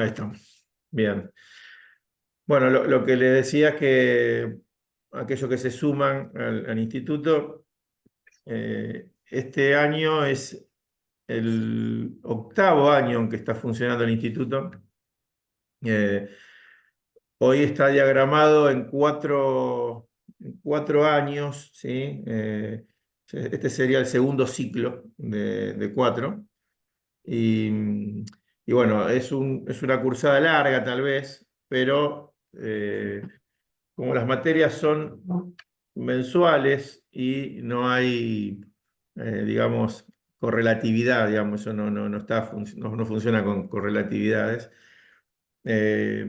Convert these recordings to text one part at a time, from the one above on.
Ahí estamos. Bien. Bueno, lo que le decía es que aquellos que se suman al instituto, este año es el octavo año en que está funcionando el instituto. Eh, Hoy está diagramado en cuatro años, ¿sí? Este sería el segundo ciclo de cuatro. Y, y bueno, es una cursada larga tal vez, pero como las materias son mensuales y no hay, digamos, correlatividad, digamos, eso no funciona con correlatividades. Eh,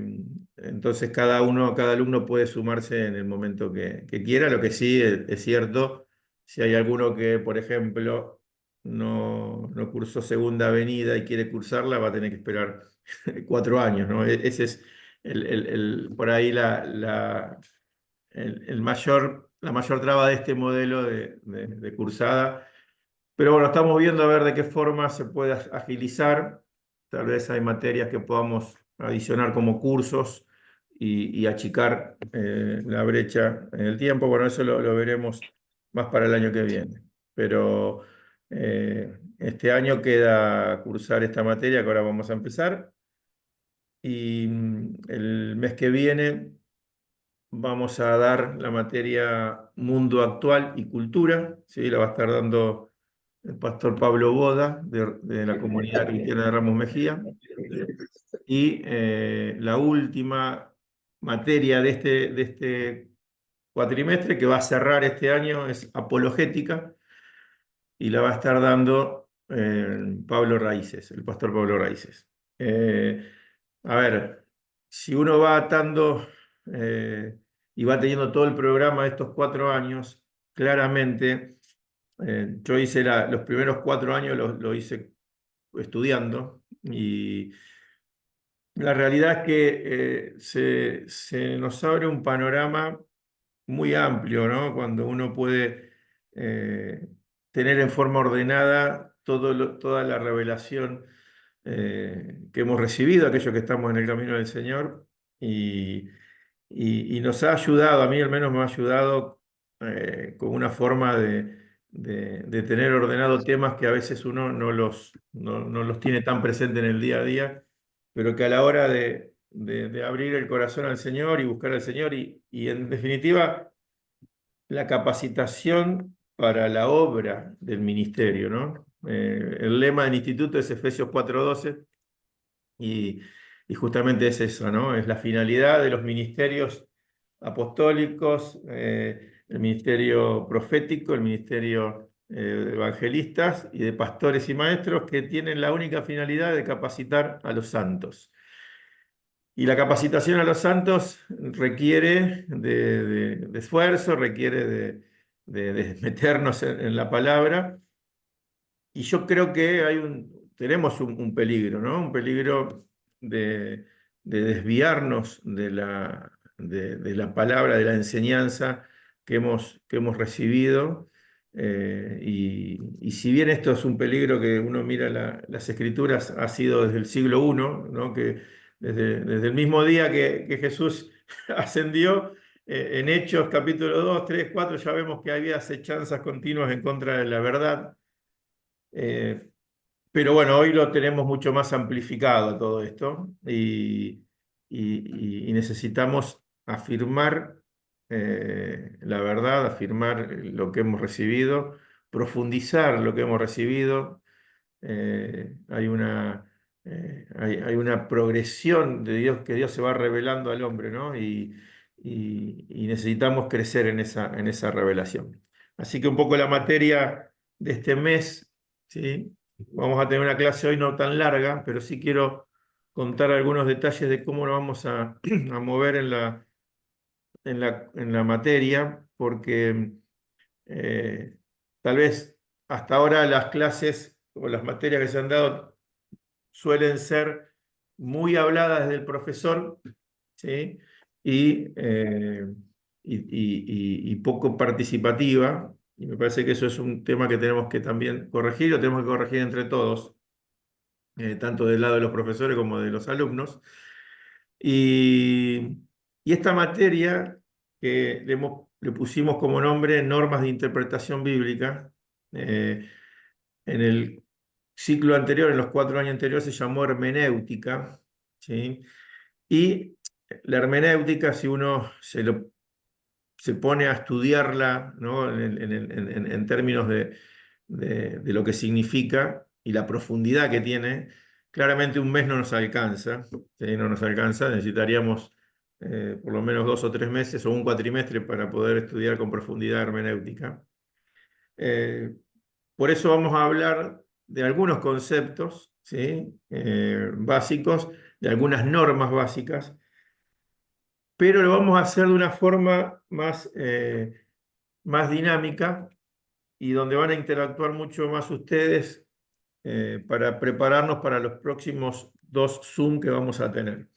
entonces cada alumno puede sumarse en el momento que quiera. Lo que sí es cierto, si hay alguno que, por ejemplo, no cursó Segunda Avenida y quiere cursarla, va a tener que esperar 4 años, ¿no? Ese es por ahí la mayor traba de este modelo de cursada. Pero bueno, estamos viendo a ver de qué forma se puede agilizar. Tal vez hay materias que podamos adicionar como cursos y achicar la brecha en el tiempo. Bueno, eso lo veremos más para el año que viene. Pero este año queda cursar esta materia que ahora vamos a empezar. Y el mes que viene vamos a dar la materia Mundo Actual y Cultura. ¿Sí? La va a estar dando el pastor Pablo Boda, de la comunidad cristiana de Ramos Mejía. Y la última materia de este cuatrimestre, que va a cerrar este año, es Apologética, y la va a estar dando Pablo Raíces, el pastor Pablo Raíces. Eh, a ver, si uno va atando y va teniendo todo el programa de estos 4 años, claramente, yo hice los primeros 4 años, lo hice estudiando, y la realidad es que se nos abre un panorama muy amplio, ¿no? Cuando uno puede eh, tener en forma ordenada toda la revelación que hemos recibido, aquellos que estamos en el camino del Señor, y, y nos ha ayudado, a mí al menos me ha ayudado con una forma de tener ordenado temas que a veces uno no los tiene tan presente en el día a día, pero que a la hora de abrir el corazón al Señor y buscar al Señor y en definitiva la capacitación para la obra del ministerio, ¿no? El lema del instituto es Efesios 4:12 y, y justamente es eso, ¿no? Es la finalidad de los ministerios apostólicos, el ministerio profético, el ministerio de evangelistas y de pastores y maestros, que tienen la única finalidad de capacitar a los santos. Y la capacitación a los santos requiere de esfuerzo, requiere de meternos en la palabra. Y yo creo que tenemos un peligro, ¿no? Un peligro de desviarnos de la palabra, de la enseñanza que hemos recibido. Y si bien esto es un peligro que uno mira las escrituras, ha sido desde el siglo I, ¿no? Que desde el mismo día que Jesús ascendió, en Hechos capítulo 2, 3, 4, ya vemos que había acechanzas continuas en contra de la verdad. Eh, pero bueno, hoy lo tenemos mucho más amplificado todo esto y necesitamos afirmar la verdad, afirmar lo que hemos recibido, profundizar lo que hemos recibido. Hay una progresión de Dios, que Dios se va revelando al hombre, ¿no? Y necesitamos crecer en esa revelación. Así que un poco la materia de este mes, ¿sí? Vamos a tener una clase hoy no tan larga, pero sí quiero contar algunos detalles de cómo nos vamos a mover en la materia, porque eh, tal vez hasta ahora las clases o las materias que se han dado suelen ser muy habladas del profesor, ¿sí? Y poco participativa. Y me parece que eso es un tema que tenemos que también corregir, lo tenemos que corregir entre todos. tanto del lado de los profesores como de los alumnos. Y, y esta materia que le pusimos como nombre Normas de Interpretación Bíblica, eh, en el ciclo anterior, en los 4 años anteriores, se llamó hermenéutica, ¿sí? Y la hermenéutica, si uno se pone a estudiarla, ¿no? En términos de lo que significa y la profundidad que tiene, claramente un mes no nos alcanza, ¿sí? No nos alcanza, necesitaríamos por lo menos 2 o 3 meses o un cuatrimestre para poder estudiar con profundidad hermenéutica. Eh, por eso vamos a hablar de algunos conceptos, ¿sí? Básicos, de algunas normas básicas, pero lo vamos a hacer de una forma más dinámica y donde van a interactuar mucho más ustedes para prepararnos para los próximos 2 Zoom que vamos a tener.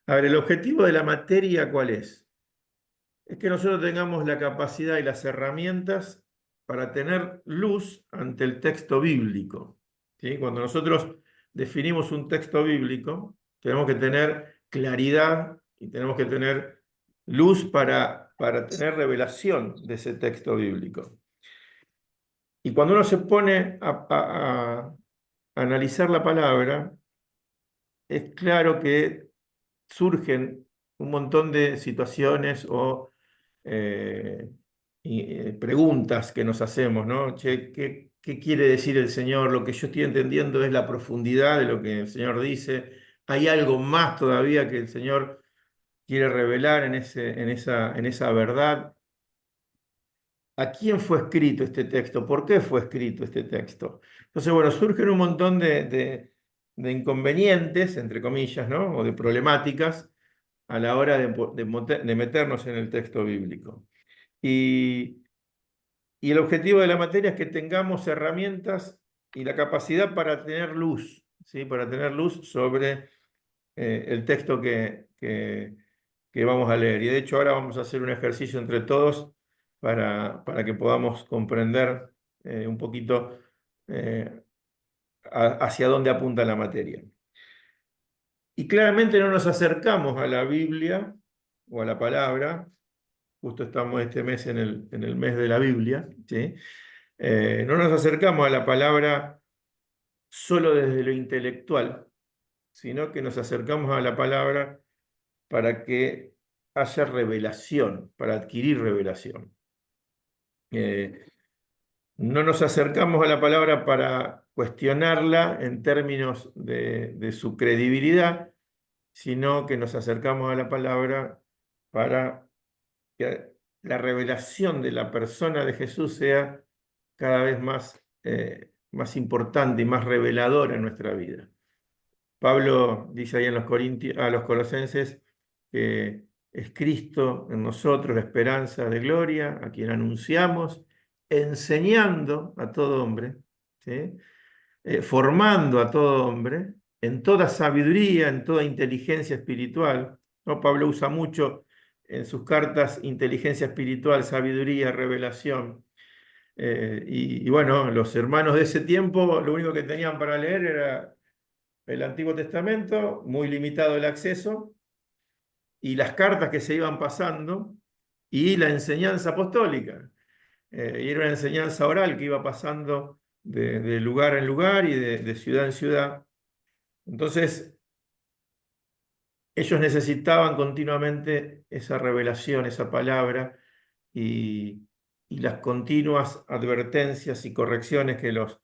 A ver, el objetivo de la materia, ¿cuál es? Es que nosotros tengamos la capacidad y las herramientas para tener luz ante el texto bíblico, ¿sí? Cuando nosotros definimos un texto bíblico, tenemos que tener claridad y tenemos que tener luz para tener revelación de ese texto bíblico. Y cuando uno se pone a analizar la palabra, es claro que surgen un montón de situaciones o preguntas que nos hacemos, ¿no? Che, ¿qué quiere decir el Señor? Lo que yo estoy entendiendo es la profundidad de lo que el Señor dice. ¿Hay algo más todavía que el Señor quiere revelar en esa verdad? ¿A quién fue escrito este texto? ¿Por qué fue escrito este texto? Entonces, bueno, surgen un montón de inconvenientes, entre comillas, ¿no? O de problemáticas a la hora de meternos en el texto bíblico. Y, y el objetivo de la materia es que tengamos herramientas y la capacidad para tener luz, ¿sí? Para tener luz sobre el texto que vamos a leer. Y de hecho ahora vamos a hacer un ejercicio entre todos para que podamos comprender un poquito eh, hacia dónde apunta la materia. Y claramente no nos acercamos a la Biblia o a la palabra. Justo estamos este mes en el mes de la Biblia, ¿sí? No nos acercamos a la palabra solo desde lo intelectual, sino que nos acercamos a la palabra para que haya revelación, para adquirir revelación. No nos acercamos a la palabra para cuestionarla en términos de su credibilidad, sino que nos acercamos a la palabra para que la revelación de la persona de Jesús sea cada vez más importante y más reveladora en nuestra vida. Pablo dice ahí a los colosenses que es Cristo en nosotros la esperanza de gloria, a quien anunciamos, enseñando a todo hombre, ¿sí? Formando a todo hombre en toda sabiduría, en toda inteligencia espiritual, ¿no? Pablo usa mucho en sus cartas inteligencia espiritual, sabiduría, revelación. Y bueno, los hermanos de ese tiempo lo único que tenían para leer era el Antiguo Testamento, muy limitado el acceso, y las cartas que se iban pasando, y la enseñanza apostólica. Y era una enseñanza oral que iba pasando de lugar en lugar y de ciudad en ciudad. Entonces, ellos necesitaban continuamente esa revelación, esa palabra, y, y las continuas advertencias y correcciones que los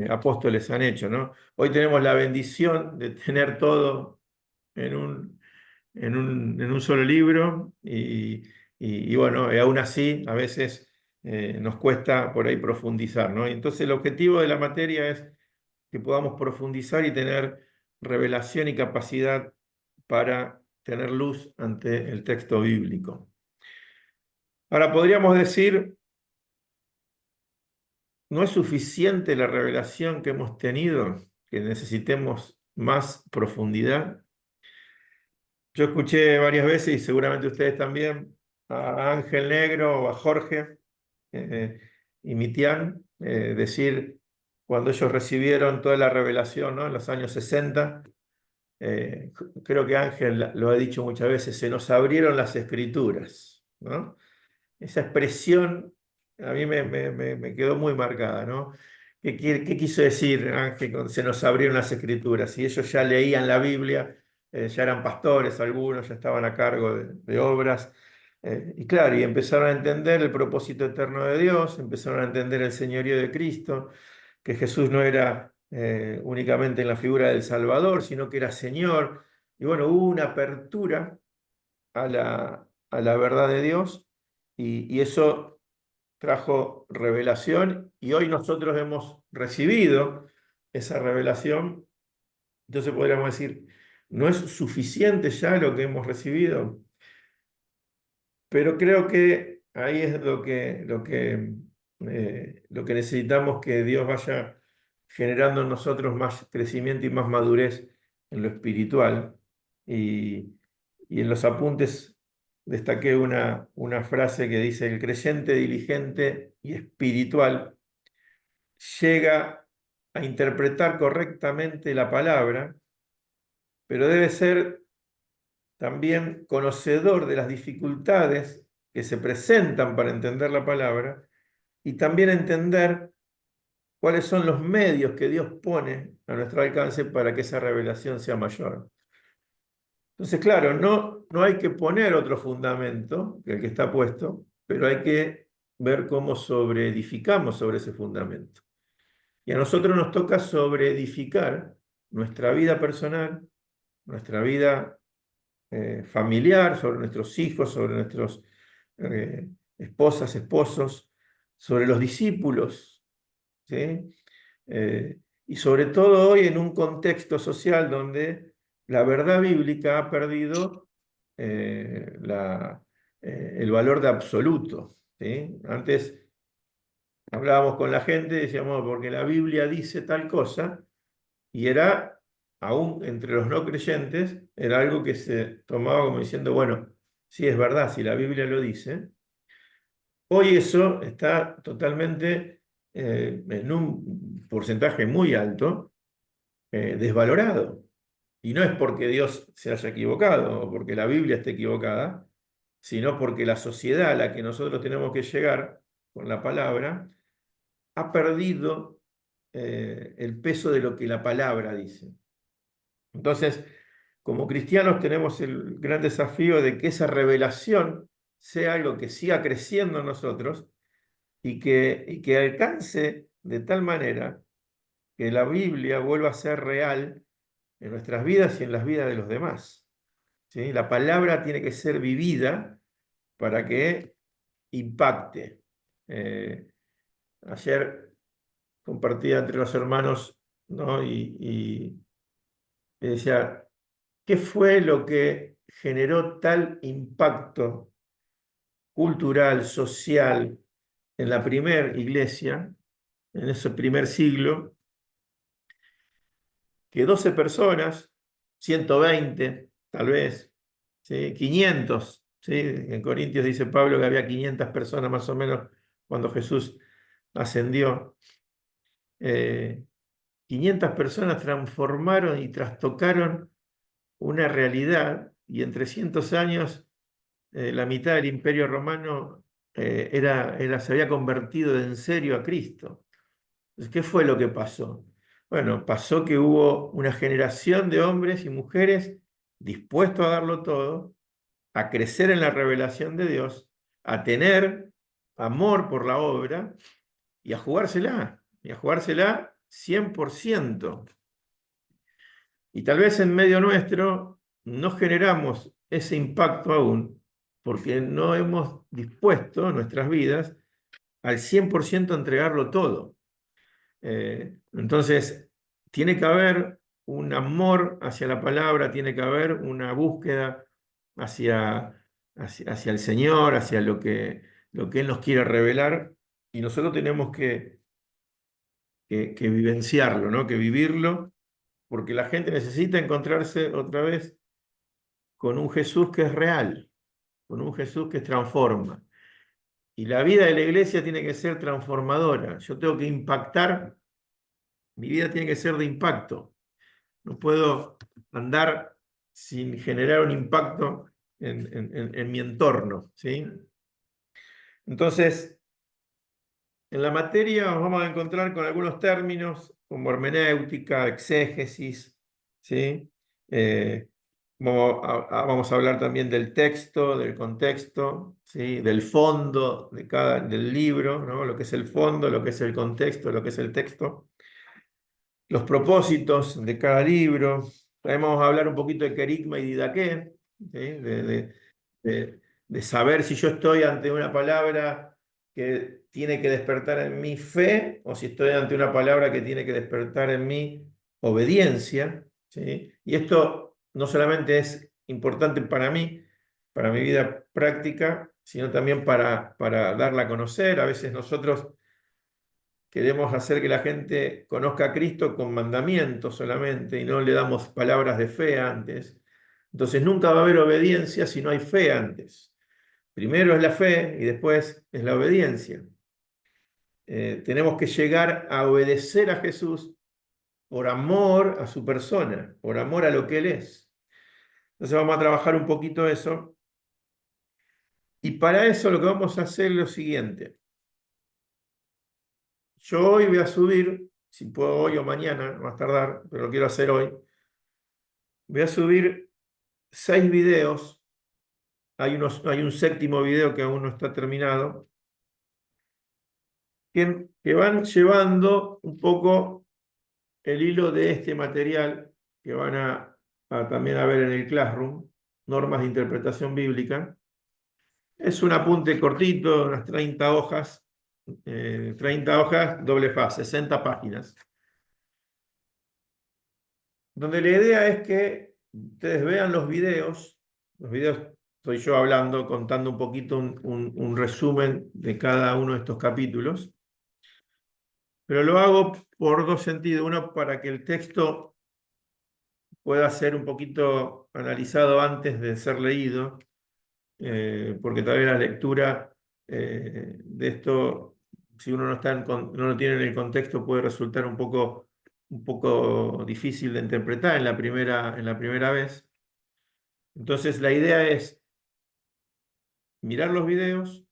apóstoles han hecho, ¿no? Hoy tenemos la bendición de tener todo en un solo libro y bueno, aún así a veces nos cuesta por ahí profundizar, ¿no? Y entonces el objetivo de la materia es que podamos profundizar y tener revelación y capacidad para tener luz ante el texto bíblico. Ahora podríamos decir, ¿no es suficiente la revelación que hemos tenido, que necesitemos más profundidad? Yo escuché varias veces, y seguramente ustedes también, a Ángel Negro o a Jorge y Mitián decir cuando ellos recibieron toda la revelación, ¿no? En los años 60, creo que Ángel lo ha dicho muchas veces, se nos abrieron las escrituras, ¿no? Esa expresión a mí me quedó muy marcada, ¿no? ¿Qué quiso decir Ángel con se nos abrieron las escrituras? Y ellos ya leían la Biblia, ya eran pastores algunos, ya estaban a cargo de obras, y claro, y empezaron a entender el propósito eterno de Dios, empezaron a entender el señorío de Cristo, que Jesús no era únicamente en la figura del Salvador, sino que era Señor. Y bueno, hubo una apertura a la verdad de Dios y eso trajo revelación y hoy nosotros hemos recibido esa revelación. Entonces podríamos decir, no es suficiente ya lo que hemos recibido, pero creo que ahí es lo que necesitamos que Dios vaya generando en nosotros más crecimiento y más madurez en lo espiritual. Y, y en los apuntes destaqué una frase que dice, el creyente diligente y espiritual llega a interpretar correctamente la palabra, pero debe ser también conocedor de las dificultades que se presentan para entender la palabra y también entender cuáles son los medios que Dios pone a nuestro alcance para que esa revelación sea mayor. Entonces, claro, no hay que poner otro fundamento que el que está puesto, pero hay que ver cómo sobreedificamos sobre ese fundamento. Y a nosotros nos toca sobreedificar nuestra vida personal, nuestra vida familiar, sobre nuestros hijos, sobre nuestros esposas, esposos, sobre los discípulos, ¿sí? Y sobre todo hoy en un contexto social donde la verdad bíblica ha perdido el valor de absoluto, ¿sí? Antes hablábamos con la gente y decíamos, porque la Biblia dice tal cosa, y era, aún entre los no creyentes, era algo que se tomaba como diciendo, bueno, sí es verdad, si la Biblia lo dice. Hoy eso está totalmente en un porcentaje muy alto desvalorado. Y no es porque Dios se haya equivocado o porque la Biblia esté equivocada, sino porque la sociedad a la que nosotros tenemos que llegar con la palabra ha perdido el peso de lo que la palabra dice. Entonces, como cristianos tenemos el gran desafío de que esa revelación sea algo que siga creciendo en nosotros y que alcance de tal manera que la Biblia vuelva a ser real en nuestras vidas y en las vidas de los demás. ¿Sí? La palabra tiene que ser vivida para que impacte. Ayer compartía entre los hermanos, ¿no? Y decía, ¿qué fue lo que generó tal impacto cultural, social en la primera iglesia, en ese primer siglo? Que 12 personas, 120 tal vez, ¿sí? 500, ¿sí? En Corintios dice Pablo que había 500 personas más o menos cuando Jesús ascendió. 500 personas transformaron y trastocaron una realidad y en 300 años la mitad del Imperio Romano se había convertido en serio a Cristo. Entonces, ¿qué fue lo que pasó? Bueno, pasó que hubo una generación de hombres y mujeres dispuestos a darlo todo, a crecer en la revelación de Dios, a tener amor por la obra y a jugársela 100%. Y tal vez en medio nuestro no generamos ese impacto aún, porque no hemos dispuesto nuestras vidas al 100% a entregarlo todo. Entonces, tiene que haber un amor hacia la palabra, tiene que haber una búsqueda hacia el Señor, hacia lo que Él nos quiere revelar, y nosotros tenemos que vivenciarlo, ¿no? Que vivirlo, porque la gente necesita encontrarse otra vez con un Jesús que es real, con un Jesús que transforma. Y la vida de la iglesia tiene que ser transformadora. Yo tengo que impactar Mi vida tiene que ser de impacto. No puedo andar sin generar un impacto en mi entorno, ¿sí? Entonces, en la materia nos vamos a encontrar con algunos términos como hermenéutica, exégesis, ¿sí? Eh, vamos a hablar también del texto, del contexto, ¿sí? Del fondo del libro, ¿no? Lo que es el fondo, lo que es el contexto, lo que es el texto, los propósitos de cada libro. También vamos a hablar un poquito de querigma y didaqué, ¿sí? De- de saber si yo estoy ante una palabra que tiene que despertar en mí fe o si estoy ante una palabra que tiene que despertar en mí obediencia, ¿sí? Y esto no solamente es importante para mí, para mi vida práctica, sino también para darla a conocer. A veces nosotros queremos hacer que la gente conozca a Cristo con mandamientos solamente y no le damos palabras de fe antes. Entonces nunca va a haber obediencia si no hay fe antes. Primero es la fe y después es la obediencia. Tenemos que llegar a obedecer a Jesús por amor a su persona, por amor a lo que Él es. Entonces vamos a trabajar un poquito eso. Y para eso lo que vamos a hacer es lo siguiente. Yo hoy voy a subir, si puedo hoy o mañana, más tardar, pero lo quiero hacer hoy. Voy a subir 6 videos. Hay un séptimo video que aún no está terminado, que van llevando un poco el hilo de este material que van a también a ver en el Classroom, normas de interpretación bíblica. Es un apunte cortito, unas 30 hojas, 30 hojas, doble faz, 60 páginas, donde la idea es que ustedes vean los videos estoy yo hablando, contando un poquito un resumen de cada uno de estos capítulos, pero lo hago por dos sentidos. Uno, para que el texto pueda ser un poquito analizado antes de ser leído, porque tal vez la lectura de esto, si uno no, no lo tiene en el contexto, puede resultar un poco difícil de interpretar en la primera vez. Entonces, la idea es mirar los videos,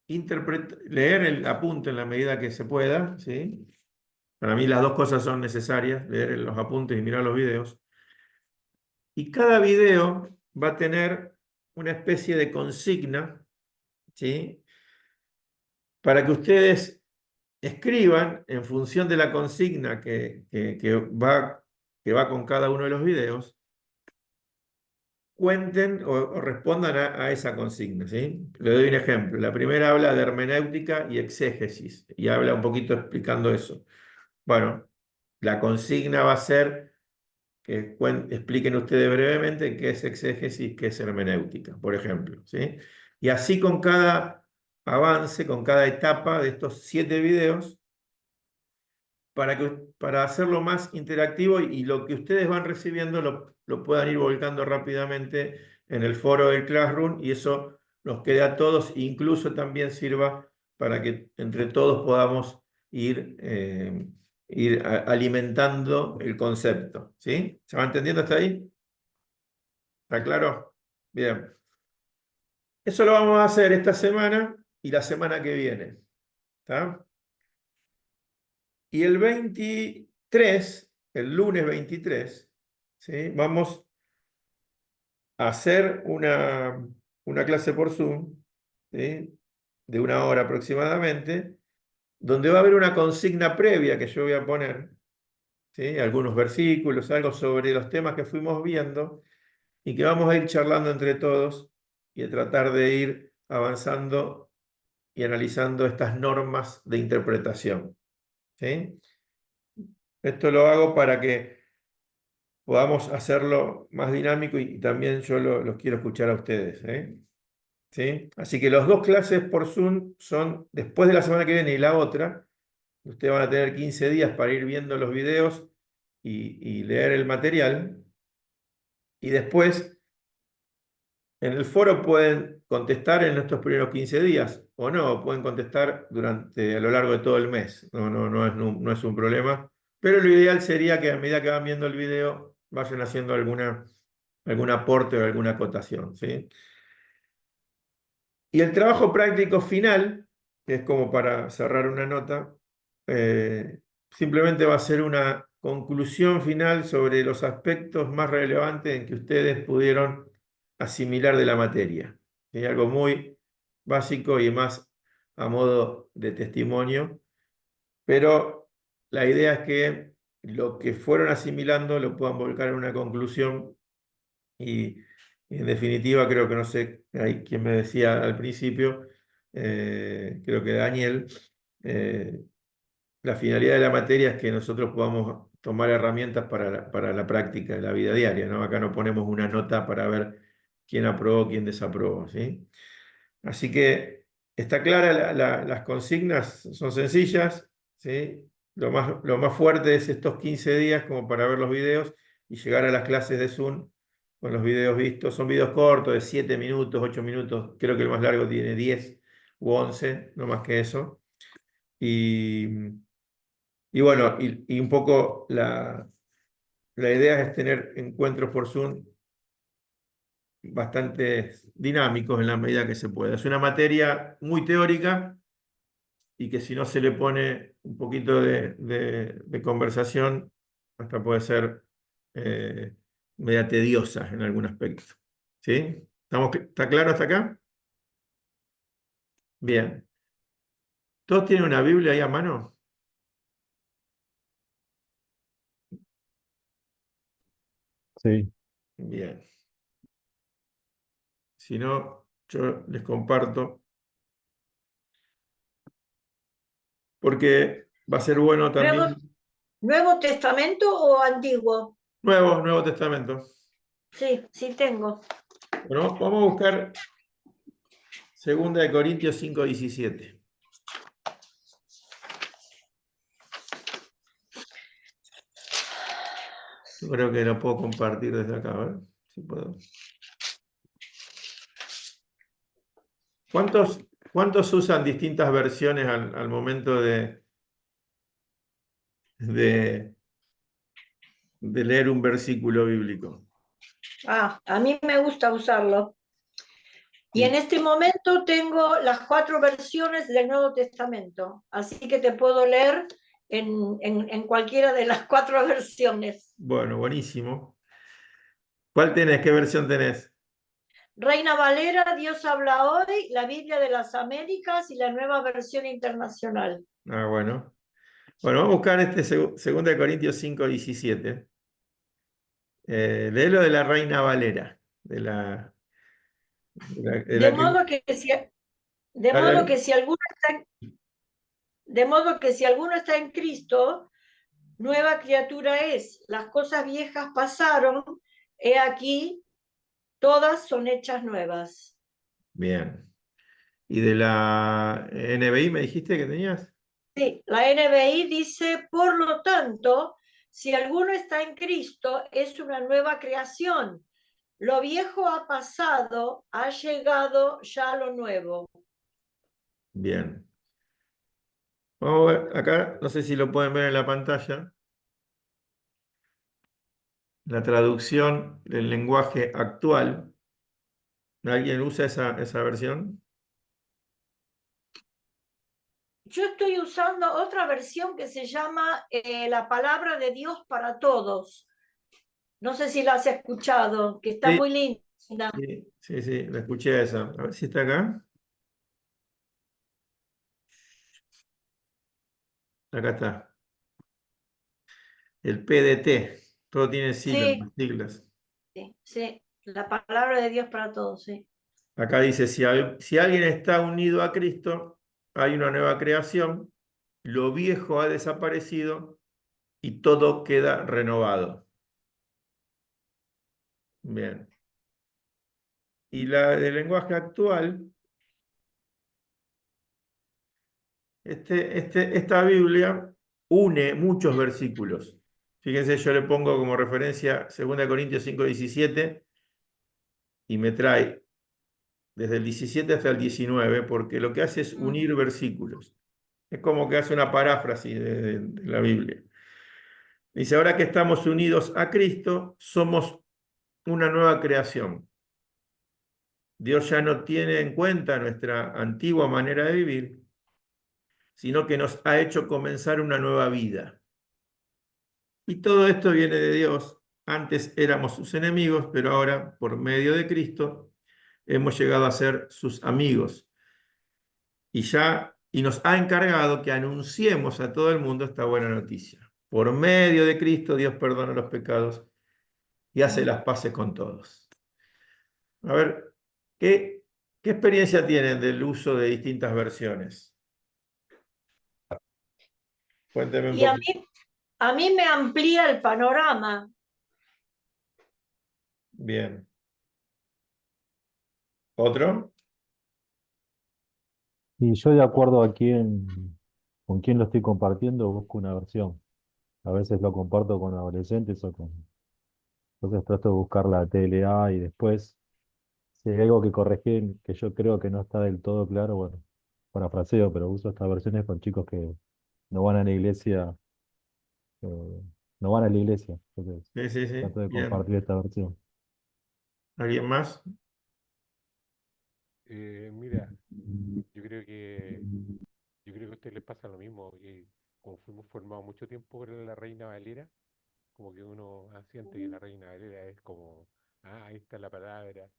leer el apunte en la medida que se pueda, ¿sí? Para mí las dos cosas son necesarias, leer los apuntes y mirar los videos. Y cada video va a tener una especie de consigna, ¿sí? Para que ustedes escriban en función de la consigna que va con cada uno de los videos, cuenten o respondan a esa consigna, ¿sí? Le doy un ejemplo. La primera habla de hermenéutica y exégesis y habla un poquito explicando eso. Bueno, la consigna va a ser que expliquen ustedes brevemente qué es exégesis, qué es hermenéutica, por ejemplo, ¿sí? Y así con cada avance, con cada etapa de estos 7 videos, para hacerlo más interactivo y lo que ustedes van recibiendo lo puedan ir volcando rápidamente en el foro del Classroom y eso nos quede a todos, incluso también sirva para que entre todos podamos ir alimentando el concepto, ¿sí? ¿Se va entendiendo hasta ahí? ¿Está claro? Bien. Eso lo vamos a hacer esta semana y la semana que viene, ¿está? Y el 23, el lunes 23, ¿sí? Vamos a hacer una clase por Zoom, ¿sí? De 1 hora aproximadamente, donde va a haber una consigna previa que yo voy a poner, ¿sí? Algunos versículos, algo sobre los temas que fuimos viendo y que vamos a ir charlando entre todos y a tratar de ir avanzando y analizando estas normas de interpretación, ¿sí? Esto lo hago para que podamos hacerlo más dinámico y también yo los quiero escuchar a ustedes, ¿eh? ¿Sí? Así que las dos clases por Zoom son después de la semana que viene y la otra. Ustedes van a tener 15 días para ir viendo los videos y leer el material. Y después en el foro pueden contestar en estos primeros 15 días o no, pueden contestar a lo largo de todo el mes. No es un problema. Pero lo ideal sería que a medida que van viendo el video vayan haciendo algún aporte o alguna acotación, ¿sí? Y el trabajo práctico final, que es como para cerrar una nota, simplemente va a ser una conclusión final sobre los aspectos más relevantes en que ustedes pudieron asimilar de la materia. Es algo muy básico y más a modo de testimonio, pero la idea es que lo que fueron asimilando lo puedan volcar en una conclusión y en definitiva, creo que no sé, hay quien me decía al principio, creo que Daniel, eh, la finalidad de la materia es que nosotros podamos tomar herramientas para la práctica de la vida diaria, ¿no? Acá no ponemos una nota para ver quién aprobó, quién desaprobó, ¿sí? Así que está clara, las consignas son sencillas, ¿sí? Lo más fuerte es estos 15 días como para ver los videos y llegar a las clases de Zoom con los videos vistos. Son videos cortos de 7 minutos, 8 minutos, creo que el más largo tiene 10 u 11, no más que eso. Y, y bueno, y un poco la idea es tener encuentros por Zoom bastante dinámicos en la medida que se pueda. Es una materia muy teórica y que si no se le pone un poquito de conversación, hasta puede ser eh, media tediosa en algún aspecto. ¿Sí? ¿Está claro hasta acá? Bien. ¿Todos tienen una Biblia ahí a mano? Sí. Bien. Si no, yo les comparto, porque va a ser bueno ¿Nuevo, también. Nuevo Testamento o Antiguo? Nuevo Testamento. Sí, sí tengo. Bueno, vamos a buscar 2 Corintios 5:17. Yo creo que lo puedo compartir desde acá, a ver si puedo. ¿Cuántos, cuántos usan distintas versiones al momento de, de leer un versículo bíblico? A mí me gusta usarlo. Y en Y, este momento tengo las 4 versiones del Nuevo Testamento, así que te puedo leer en cualquiera de las 4 versiones. bueno, buenísimo. ¿Cuál tenés? ¿Qué versión tenés? Reina Valera, Dios habla hoy, la Biblia de las Américas y la Nueva Versión Internacional. Ah, bueno. Bueno, vamos a buscar este 2 Corintios 5:17. Léelo de la Reina Valera. De De la que, modo que si, de dale, modo dale. que si alguno está, de modo que si alguno está en Cristo, nueva criatura es. Las cosas viejas pasaron, he aquí, todas son hechas nuevas. Bien. ¿Y de la NBI me dijiste que tenías? Sí, la NBI dice, por lo tanto, si alguno está en Cristo, es una nueva creación. Lo viejo ha pasado, ha llegado ya lo nuevo. Bien. Vamos a ver, acá, no sé si lo pueden ver en la pantalla, la traducción del lenguaje actual. ¿Alguien usa esa versión? Yo estoy usando otra versión que se llama La palabra de Dios para todos. No sé si la has escuchado, que está Sí, muy linda. sí, la escuché esa. A ver si está acá. Acá está. El PDT. Todo tiene Sí, siglas. sí, sí. La palabra de Dios para todos, sí. Acá dice, si alguien está unido a Cristo, hay una nueva creación, lo viejo ha desaparecido y todo queda renovado. Bien. Y la del lenguaje actual, esta Biblia une muchos versículos. Fíjense, yo le pongo como referencia 2 Corintios 5:17 y me trae desde el 17 hasta el 19, porque lo que hace es Mm. unir versículos. Es como que hace una paráfrasis de la Biblia. Dice, ahora que estamos unidos a Cristo, somos una nueva creación. Dios ya no tiene en cuenta nuestra antigua manera de vivir, sino que nos ha hecho comenzar una nueva vida. Y todo esto viene de Dios. Antes éramos sus enemigos, pero ahora, por medio de Cristo, hemos llegado a ser sus amigos. Y nos ha encargado que anunciemos a todo el mundo esta buena noticia. Por medio de Cristo, Dios perdona los pecados y hace las paces con todos. A ver, ¿qué experiencia tienen del uso de distintas versiones? Cuénteme un Y poquito. a mí me amplía el panorama. Bien. ¿Otro? Y yo de acuerdo a con quién lo estoy compartiendo, busco una versión. A veces lo comparto con adolescentes entonces trato de buscar la TLA y después, si hay algo que corregir que yo creo que no está del todo claro, bueno, parafraseo, pero uso estas versiones con chicos que no van a la iglesia, eh, no van a la iglesia. Entonces Sí, sí, sí. trato de Bien. compartir esta versión. ¿Alguien más? Mira, yo creo que yo creo que a ustedes les pasa lo mismo. Y como fuimos formados mucho tiempo por la Reina Valera, como que uno siente que la Reina Valera es como, ahí está la palabra,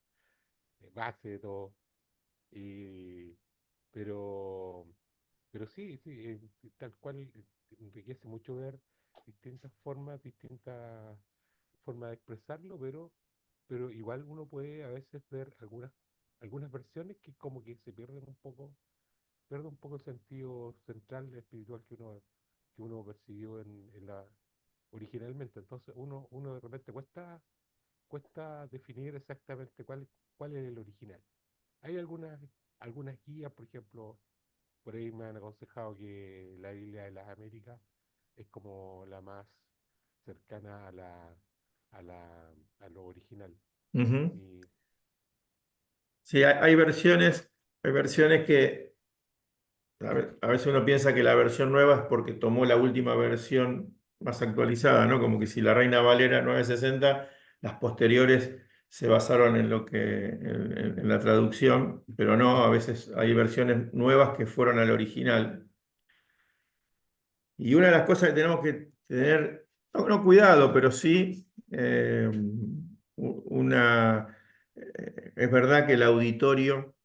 base de todo. Y, pero, pero sí, sí, tal cual enriquece mucho ver distintas formas, distintas formas de expresarlo, pero igual uno puede a veces ver algunas versiones que como que se pierden un poco, pierde un poco el sentido central espiritual que uno percibió en la originalmente. Entonces uno de repente cuesta definir exactamente cuál es el original. Hay algunas guías, por ejemplo, por ahí me han aconsejado que la Biblia de las Américas es como la más cercana a la, a lo original. Ujú. Y Sí, hay versiones que a veces uno piensa que la versión nueva es porque tomó la última versión más actualizada, ¿no? Como que si la Reina Valera 960, las posteriores se basaron en en la traducción, pero no, a veces hay versiones nuevas que fueron al original. Y una de las cosas que tenemos que tener, no cuidado, pero sí, es verdad que el auditorio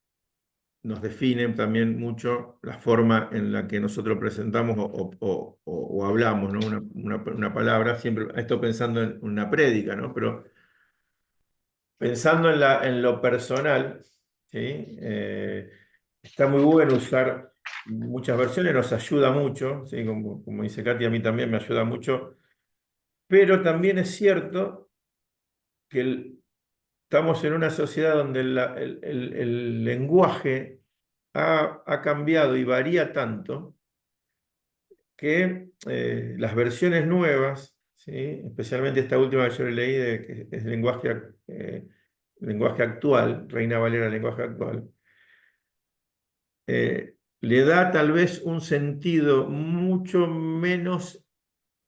nos define también mucho la forma en la que nosotros presentamos o hablamos, ¿no? Una palabra, siempre esto pensando en una prédica, ¿no? Pero pensando en lo personal, ¿sí? Está muy bueno usar muchas versiones, nos ayuda mucho, ¿sí? Como dice Katy, a mí también me ayuda mucho, pero también es cierto que estamos en una sociedad donde el lenguaje ha cambiado y varía tanto que las versiones nuevas, ¿sí? Especialmente esta última que yo leí, que es lenguaje actual, Reina Valera, lenguaje actual, le da tal vez un sentido mucho menos,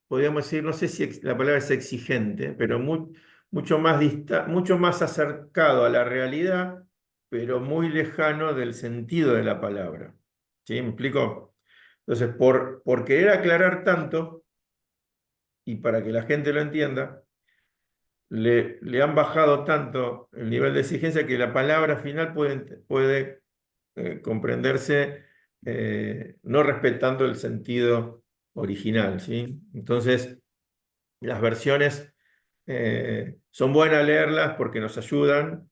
podríamos decir, no sé si la palabra es exigente, pero mucho más acercado a la realidad, pero muy lejano del sentido de la palabra. ¿Sí? ¿Me explico? Entonces, por querer aclarar tanto, y para que la gente lo entienda, le han bajado tanto el nivel de exigencia que la palabra final puede comprenderse no respetando el sentido original, ¿sí? Entonces, las versiones son buenas leerlas porque nos ayudan,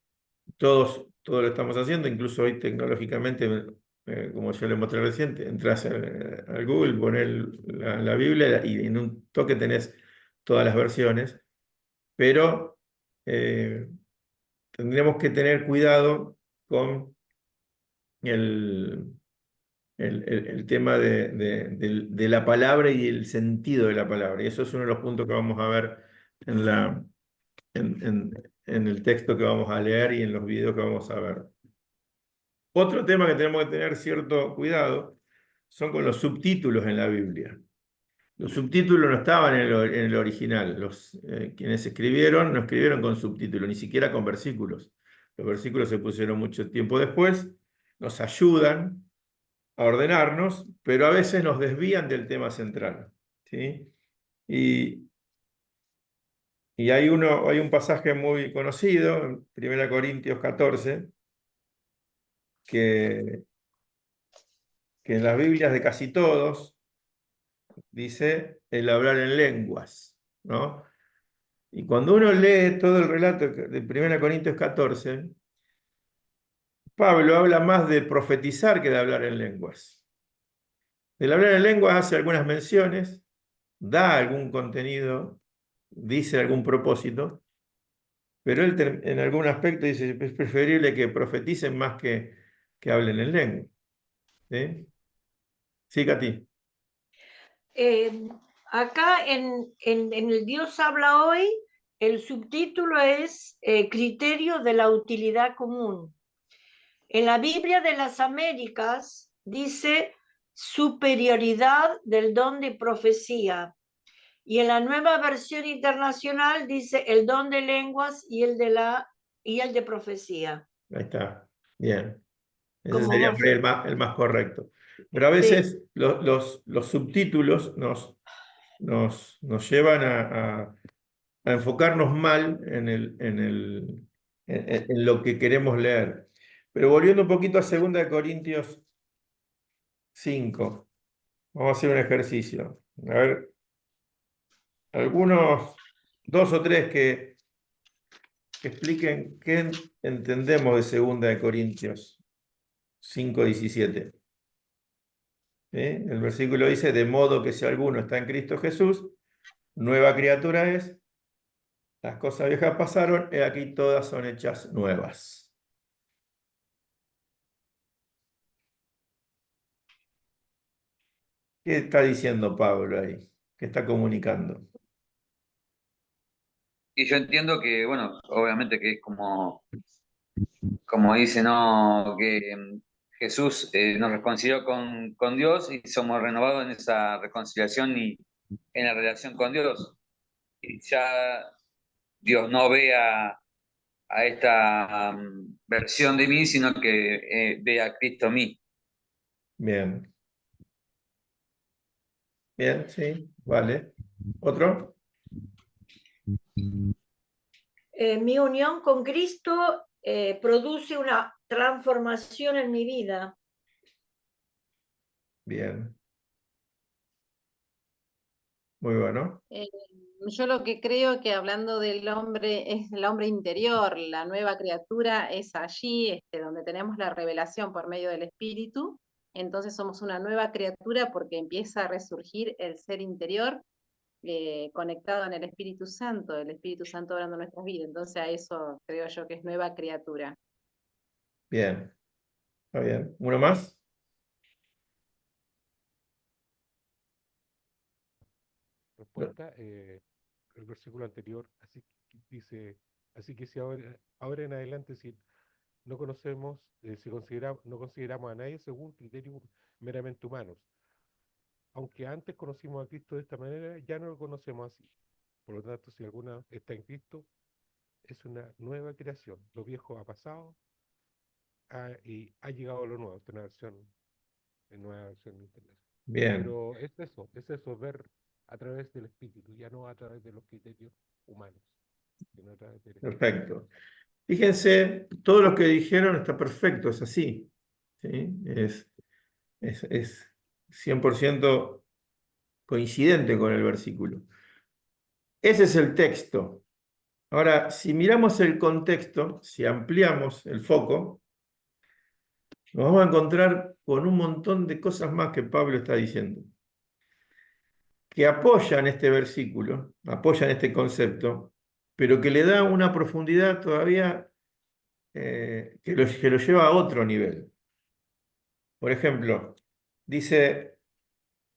todos lo estamos haciendo, incluso hoy tecnológicamente, como yo le mostré reciente, entras al Google, pones la Biblia y en un toque tenés todas las versiones, pero eh, tendremos que tener cuidado con el, el tema de la palabra y el sentido de la palabra. Y eso es uno de los puntos que vamos a ver en en el texto que vamos a leer y en los videos que vamos a ver. Otro tema que tenemos que tener cierto cuidado son con los subtítulos en la Biblia. Los subtítulos no estaban en el original. Quienes escribieron no escribieron con subtítulos, ni siquiera con versículos. Los versículos se pusieron mucho tiempo después, nos ayudan a ordenarnos, pero a veces nos desvían del tema central, ¿sí? Y, y hay un pasaje muy conocido, en 1 Corintios 14, que en las Biblias de casi todos dice el hablar en lenguas, ¿no? Y cuando uno lee todo el relato de 1 Corintios 14, Pablo habla más de profetizar que de hablar en lenguas. El hablar en lenguas hace algunas menciones, da algún contenido, dice algún propósito, pero él en algún aspecto dice, es preferible que profeticen más que hablen en lengua. ¿Sí? Sí, Katy. Acá en el Dios habla hoy, el subtítulo es Criterio de la utilidad común. En la Biblia de las Américas dice superioridad del don de profecía. Y en la nueva versión internacional dice el don de lenguas y el de profecía. Ahí está. Bien. Ese Como sería vos. el más correcto. Pero a Sí. veces los subtítulos nos llevan a enfocarnos mal en lo que queremos leer. Pero volviendo un poquito a 2 Corintios 5, vamos a hacer un ejercicio. A ver, algunos, dos o tres que expliquen qué entendemos de 2 Corintios 5:17. ¿Sí? El versículo dice, de modo que si alguno está en Cristo Jesús, nueva criatura es, las cosas viejas pasaron, y aquí todas son hechas nuevas. ¿Qué está diciendo Pablo ahí? ¿Qué está comunicando? Y yo entiendo que, bueno, obviamente que es como dice, ¿no? Que Jesús nos reconcilió con Dios y somos renovados en esa reconciliación y en la relación con Dios. Y ya Dios no ve a esta versión de mí, sino que ve a Cristo en mí. Bien. Bien, sí, vale. ¿Otro? Mi unión con Cristo produce una transformación en mi vida. Bien. Muy bueno. Yo lo que creo que hablando del hombre es el hombre interior, la nueva criatura es allí donde tenemos la revelación por medio del Espíritu, entonces somos una nueva criatura porque empieza a resurgir el ser interior conectado en el Espíritu Santo orando en nuestras vidas, entonces a eso creo yo que es nueva criatura. Bien. Está bien. ¿Uno más? Respuesta, el versículo anterior, así que dice, así que si ahora en adelante, si no conocemos, no consideramos a nadie según criterios meramente humanos. Aunque antes conocimos a Cristo de esta manera, ya no lo conocemos así. Por lo tanto, si alguna está en Cristo, es una nueva creación. Lo viejo ha pasado y ha llegado lo nuevo. Esta es una nueva versión internacional. Bien. Pero es eso, ver a través del Espíritu, ya no a través de los criterios humanos, sino a través del Espíritu. Perfecto. Fíjense, todo lo que dijeron está perfecto, es así. ¿Sí? Es 100% coincidente con el versículo. Ese es el texto. Ahora, si miramos el contexto, si ampliamos el foco, nos vamos a encontrar con un montón de cosas más que Pablo está diciendo, que apoyan este versículo, apoyan este concepto, pero que le da una profundidad todavía que lo lleva a otro nivel. Por ejemplo, dice,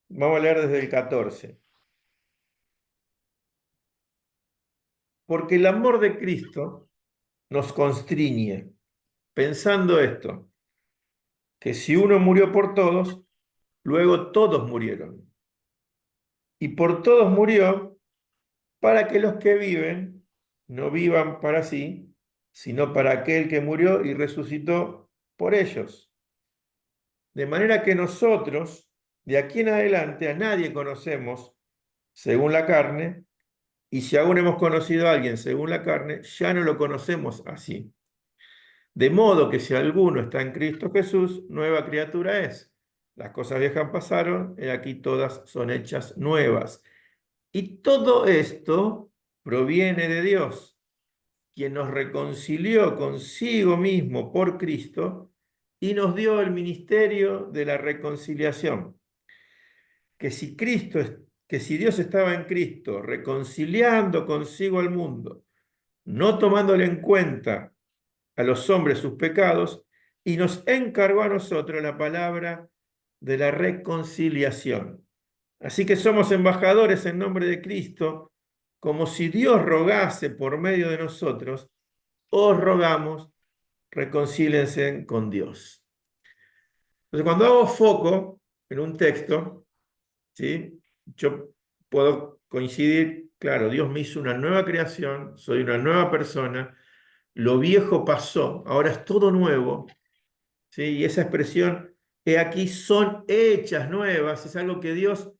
vamos a leer desde el 14. Porque el amor de Cristo nos constriñe, pensando esto, que si uno murió por todos, luego todos murieron. y por todos murió, para que los que viven no vivan para sí, sino para aquel que murió y resucitó por ellos. De manera que nosotros, de aquí en adelante, a nadie conocemos según la carne, y si aún hemos conocido a alguien según la carne, ya no lo conocemos así. De modo que si alguno está en Cristo Jesús, nueva criatura es. Las cosas viejas pasaron, y aquí todas son hechas nuevas. Y todo esto proviene de Dios, quien nos reconcilió consigo mismo por Cristo y nos dio el ministerio de la reconciliación. Que si Dios estaba en Cristo reconciliando consigo al mundo, no tomándole en cuenta a los hombres sus pecados, y nos encargó a nosotros la palabra de la reconciliación. Así que somos embajadores en nombre de Cristo, como si Dios rogase por medio de nosotros, os rogamos, reconcílense con Dios. Entonces, cuando hago foco en un texto, ¿sí? Yo puedo coincidir, claro, Dios me hizo una nueva creación, soy una nueva persona, lo viejo pasó, ahora es todo nuevo, ¿sí? Y esa expresión, he aquí, son hechas nuevas, es algo que Dios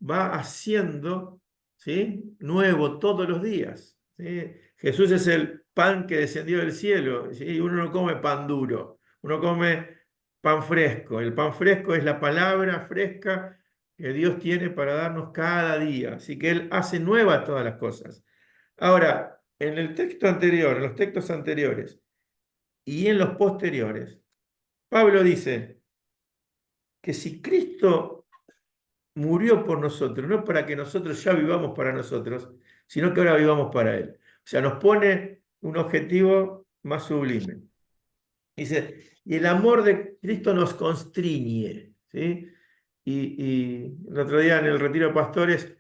va haciendo, ¿sí? Nuevo todos los días, ¿sí? Jesús es el pan que descendió del cielo, ¿sí? Uno no come pan duro, uno come pan fresco. El pan fresco es la palabra fresca que Dios tiene para darnos cada día, así que Él hace nuevas todas las cosas. Ahora, en el texto anterior, en los textos anteriores y en los posteriores, Pablo dice que si Cristo murió por nosotros, no para que nosotros ya vivamos para nosotros, sino que ahora vivamos para Él. O sea, nos pone un objetivo más sublime. Dice, y el amor de Cristo nos constriñe, ¿sí? Y el otro día en el retiro de pastores,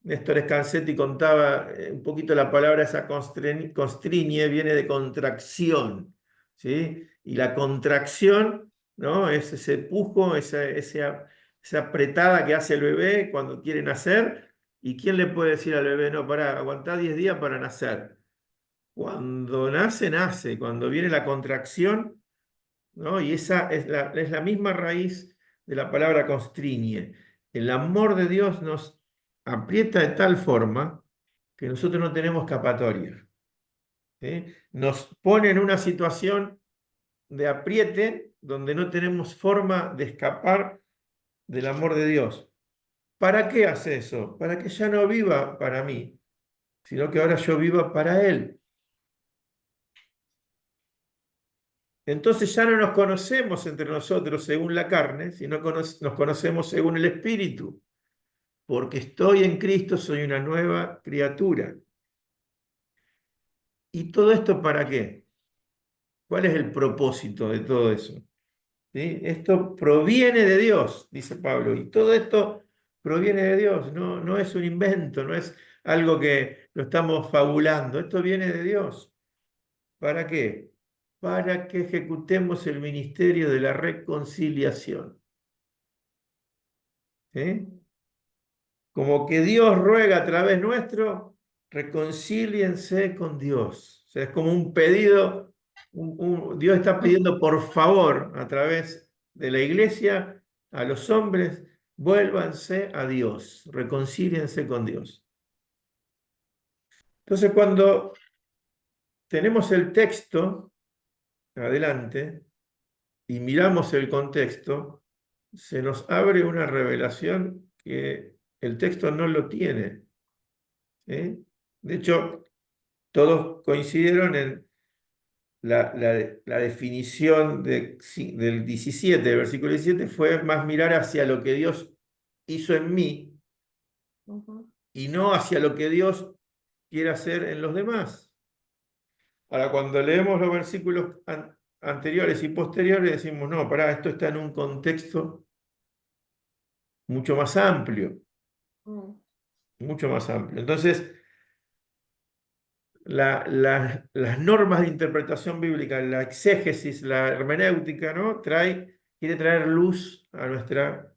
Néstor Scansetti contaba un poquito la palabra esa constriñe, viene de contracción, ¿sí? Y la contracción, ¿no? Es ese pujo, esa apretada que hace el bebé cuando quiere nacer. ¿Y quién le puede decir al bebé, no, pará, aguantá 10 días para nacer? Cuando nace, nace. Cuando viene la contracción, ¿no? Y esa es la misma raíz de la palabra constriñe. El amor de Dios nos aprieta de tal forma que nosotros no tenemos escapatoria, ¿sí? Nos pone en una situación de apriete donde no tenemos forma de escapar del amor de Dios. ¿Para qué hace eso? Para que ya no viva para mí, sino que ahora yo viva para Él. Entonces ya no nos conocemos entre nosotros según la carne, sino nos conocemos según el Espíritu. Porque estoy en Cristo, soy una nueva criatura. ¿Y todo esto para qué? ¿Cuál es el propósito de todo eso? ¿Sí? Esto proviene de Dios, dice Pablo, y todo esto proviene de Dios, no es un invento, no es algo que lo estamos fabulando, esto viene de Dios. ¿Para qué? Para que ejecutemos el ministerio de la reconciliación. ¿Sí? Como que Dios ruega a través nuestro, reconcíliense con Dios. O sea, es como un pedido, Dios está pidiendo por favor a través de la iglesia a los hombres, vuélvanse a Dios, reconcíliense con Dios. Entonces, cuando tenemos el texto adelante y miramos el contexto, se nos abre una revelación que el texto no lo tiene. ¿Sí? De hecho, todos coincidieron en la definición del 17, del versículo 17, fue más mirar hacia lo que Dios hizo en mí y no hacia lo que Dios quiere hacer en los demás. Ahora, cuando leemos los versículos anteriores y posteriores, decimos, no, pará, esto está en un contexto mucho más amplio, mucho más amplio. Entonces, las normas de interpretación bíblica, la exégesis, la hermenéutica, ¿no? Quiere traer luz a nuestra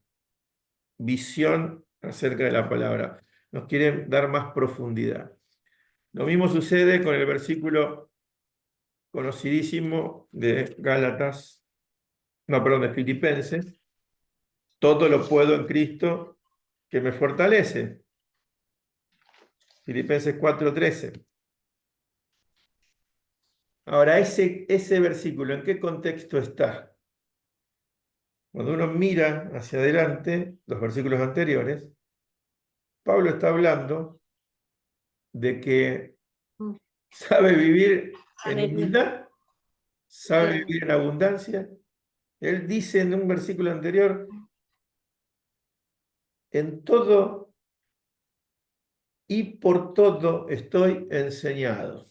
visión acerca de la palabra. Nos quiere dar más profundidad. Lo mismo sucede con el versículo conocidísimo de Gálatas, no, perdón, de Filipenses. Todo lo puedo en Cristo que me fortalece. Filipenses 4:13. Ahora, ese versículo, ¿en qué contexto está? Cuando uno mira hacia adelante, los versículos anteriores, Pablo está hablando de que Mm. sabe vivir en Aleluya. humildad, sabe Bien. vivir en abundancia. Él dice en un versículo anterior, en todo y por todo estoy enseñado.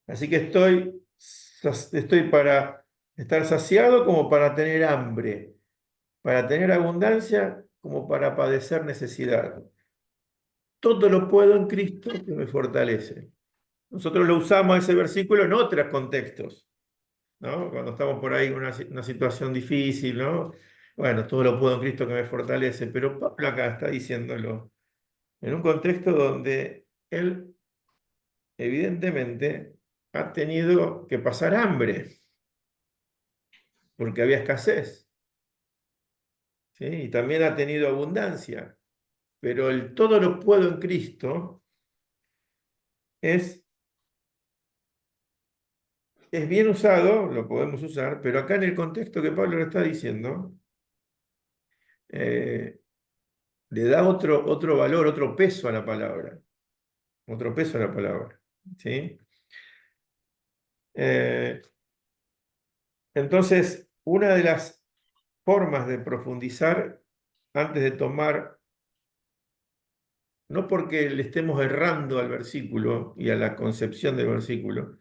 Así que estoy para estar saciado como para tener hambre, para tener abundancia como para padecer necesidad. Todo lo puedo en Cristo que me fortalece. Nosotros lo usamos ese versículo en otros contextos, ¿no? Cuando estamos por ahí en una situación difícil, ¿no? Bueno, todo lo puedo en Cristo que me fortalece, pero Pablo acá está diciéndolo en un contexto donde él evidentemente ha tenido que pasar hambre, porque había escasez, ¿sí? Y también ha tenido abundancia, pero el todo lo puedo en Cristo es bien usado, lo podemos usar, pero acá en el contexto que Pablo lo está diciendo, le da otro valor, otro peso a la palabra, otro peso a la palabra, ¿sí? Entonces, una de las formas de profundizar antes de tomar, no porque le estemos errando al versículo y a la concepción del versículo,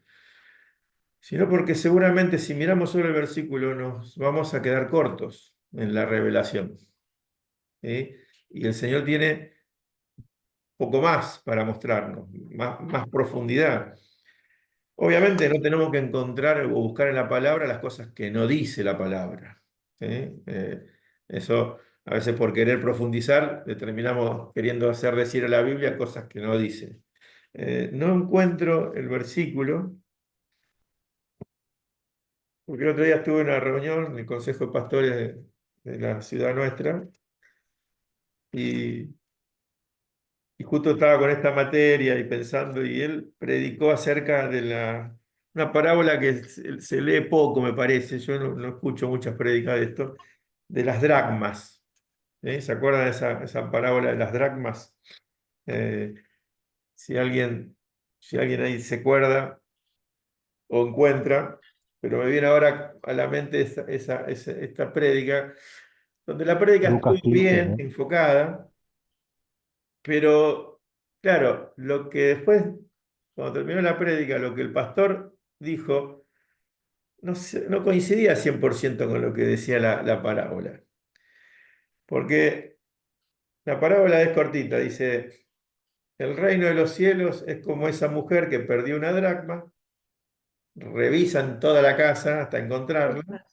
sino porque seguramente si miramos solo el versículo nos vamos a quedar cortos en la revelación, ¿sí? Y el Señor tiene poco más para mostrarnos, más profundidad. Obviamente no tenemos que encontrar o buscar en la palabra las cosas que no dice la palabra, ¿sí? Eso a veces por querer profundizar le terminamos queriendo hacer decir a la Biblia cosas que no dice. No encuentro el versículo, porque el otro día estuve en una reunión en el Consejo de Pastores de la ciudad nuestra y justo estaba con esta materia y pensando, y él predicó acerca de una parábola que se lee poco, me parece, yo no escucho muchas prédicas de esto, de las dracmas. ¿Sí? ¿Se acuerdan de esa parábola de las dracmas? Eh, si alguien ahí se acuerda o encuentra, pero me viene ahora a la mente esta prédica, donde la prédica estuvo Lucas 15, bien ¿no? enfocada. Pero, claro, lo que después, cuando terminó la prédica, lo que el pastor dijo, no coincidía 100% con lo que decía la parábola. Porque la parábola es cortita, dice, el reino de los cielos es como esa mujer que perdió una dracma, revisan toda la casa hasta encontrarla,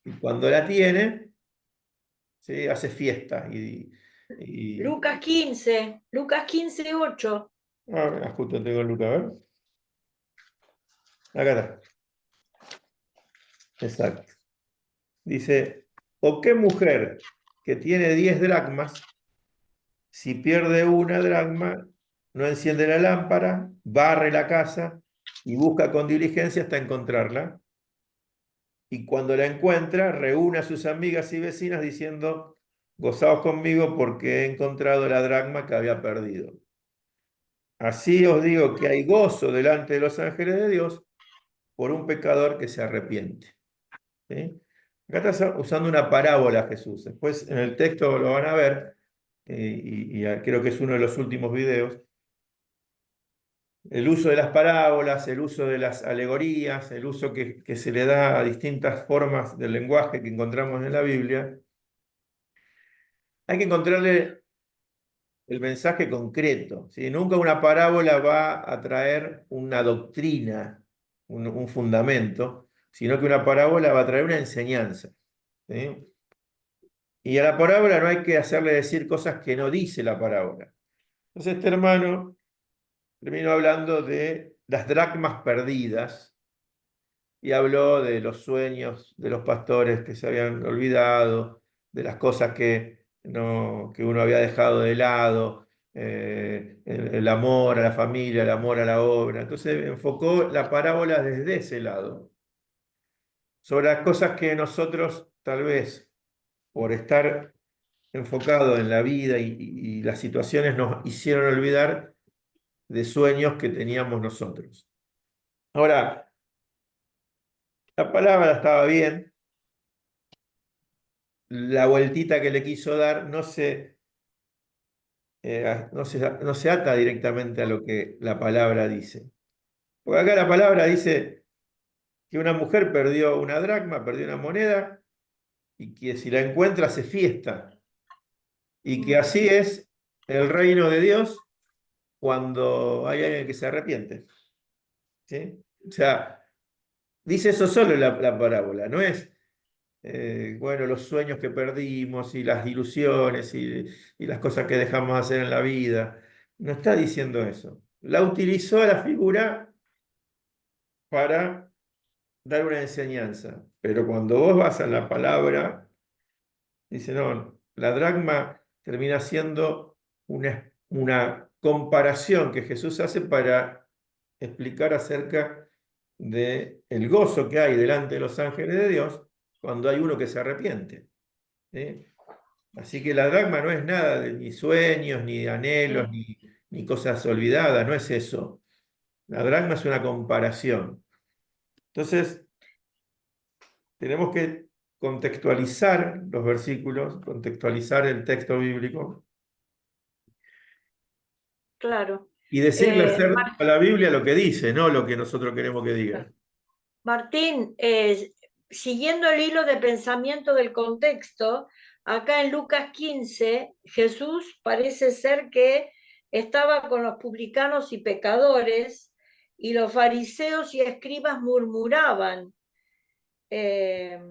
y cuando la tiene, ¿sí? Hace fiesta. Lucas 15, 8. Justo tengo el Lucas, a ver. Acá está. Exacto. Dice, ¿o qué mujer que tiene 10 dracmas, si pierde una dracma, no enciende la lámpara, barre la casa y busca con diligencia hasta encontrarla? Y cuando la encuentra, reúne a sus amigas y vecinas diciendo, gozaos conmigo porque he encontrado la dracma que había perdido. Así os digo que hay gozo delante de los ángeles de Dios por un pecador que se arrepiente. ¿Sí? Acá está usando una parábola Jesús. Después en el texto lo van a ver, creo que es uno de los últimos videos. El uso de las parábolas, el uso de las alegorías, el uso que se le da a distintas formas del lenguaje que encontramos en la Biblia. Hay que encontrarle el mensaje concreto, ¿sí? Nunca una parábola va a traer una doctrina, un fundamento, sino que una parábola va a traer una enseñanza, ¿sí? Y a la parábola no hay que hacerle decir cosas que no dice la parábola. Entonces este hermano terminó hablando de las dracmas perdidas y habló de los sueños de los pastores que se habían olvidado, de las cosas que uno había dejado de lado, el amor a la familia, el amor a la obra. Entonces enfocó la parábola desde ese lado, sobre las cosas que nosotros tal vez por estar enfocado en la vida y las situaciones nos hicieron olvidar de sueños que teníamos nosotros. Ahora, la palabra estaba bien, la vueltita que le quiso dar no se ata directamente a lo que la palabra dice. Porque acá la palabra dice que una mujer perdió una dracma, perdió una moneda, y que si la encuentra hace fiesta. Y que así es el reino de Dios cuando hay alguien que se arrepiente. ¿Sí? O sea, dice eso solo la parábola, no es, bueno, los sueños que perdimos y las ilusiones y las cosas que dejamos de hacer en la vida. No está diciendo eso. La utilizó a la figura para dar una enseñanza, pero cuando vos vas a la palabra, dice, no, la dracma termina siendo una comparación que Jesús hace para explicar acerca de el gozo que hay delante de los ángeles de Dios cuando hay uno que se arrepiente. ¿Sí? Así que la dracma no es nada de ni sueños, ni anhelos, ni cosas olvidadas, no es eso. La dracma es una comparación. Entonces, tenemos que contextualizar los versículos, contextualizar el texto bíblico Claro. y decirle hacer Mar- a la Biblia lo que dice, no lo que nosotros queremos que diga. Martín, siguiendo el hilo de pensamiento del contexto, acá en Lucas 15, Jesús parece ser que estaba con los publicanos y pecadores, y los fariseos y escribas murmuraban de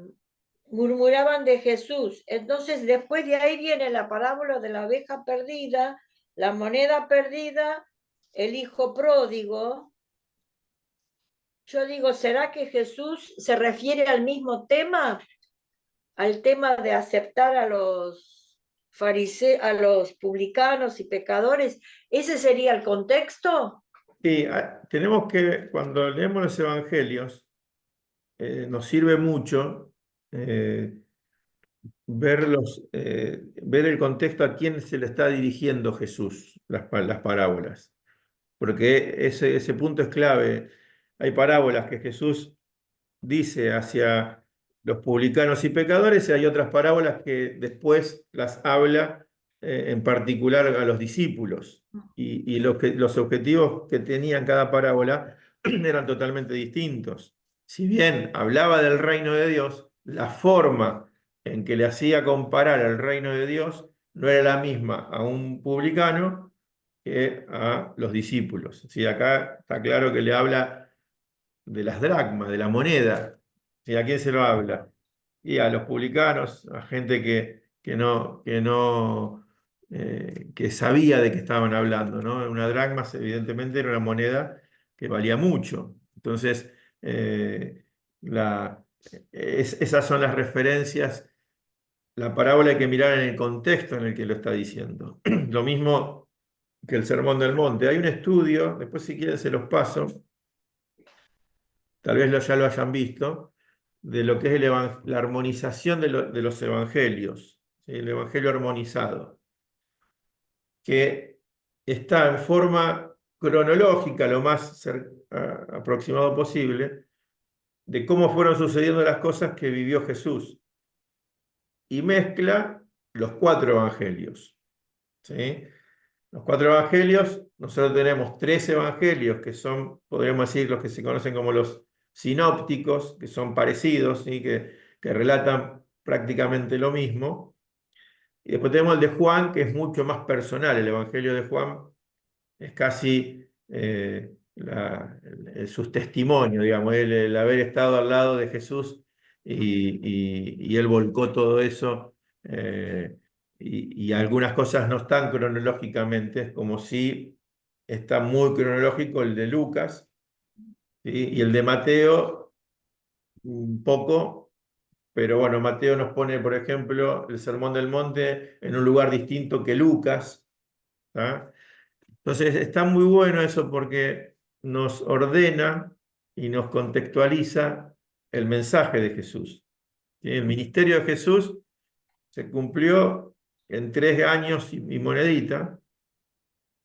Jesús. Entonces, después de ahí viene la parábola de la oveja perdida, la moneda perdida, el hijo pródigo. Yo digo, ¿será que Jesús se refiere al mismo tema? Al tema de aceptar a los fariseos, a los publicanos y pecadores. ¿Ese sería el contexto? Sí, tenemos que, cuando leemos los evangelios, nos sirve mucho ver el contexto a quién se le está dirigiendo Jesús, las parábolas, porque ese punto es clave. Hay parábolas que Jesús dice hacia los publicanos y pecadores, y hay otras parábolas que después las habla en particular a los discípulos. Y los objetivos que tenían cada parábola eran totalmente distintos. Si bien hablaba del reino de Dios, la forma en que le hacía comparar al reino de Dios no era la misma a un publicano que a los discípulos. ¿Sí? Acá está claro que le habla de las dracmas, de la moneda. ¿Sí? ¿A quién se lo habla? Y a los publicanos, a gente que sabía de qué estaban hablando, ¿no? Una dracma, evidentemente, era una moneda que valía mucho. Entonces, esas son las referencias. La parábola hay que mirar en el contexto en el que lo está diciendo. Lo mismo que el Sermón del Monte. Hay un estudio, después si quieren se los paso, tal vez ya lo hayan visto, de lo que es la armonización de los evangelios, ¿sí? El evangelio armonizado, que está en forma cronológica, lo más aproximado posible, de cómo fueron sucediendo las cosas que vivió Jesús, y mezcla los 4 evangelios, ¿sí? Los 4 evangelios, nosotros tenemos 3 evangelios que son, podríamos decir, los que se conocen como los sinópticos, que son parecidos, ¿sí? que relatan prácticamente lo mismo. Y después tenemos el de Juan, que es mucho más personal. El evangelio de Juan es casi sus testimonios, digamos, el haber estado al lado de Jesús y él volcó todo eso y algunas cosas no están cronológicamente, como si está muy cronológico el de Lucas, ¿sí? Y el de Mateo, un poco, pero bueno, Mateo nos pone, por ejemplo, el Sermón del Monte en un lugar distinto que Lucas, ¿tá? Entonces está muy bueno eso porque nos ordena y nos contextualiza el mensaje de Jesús, ¿sí? El ministerio de Jesús se cumplió en 3 años y monedita.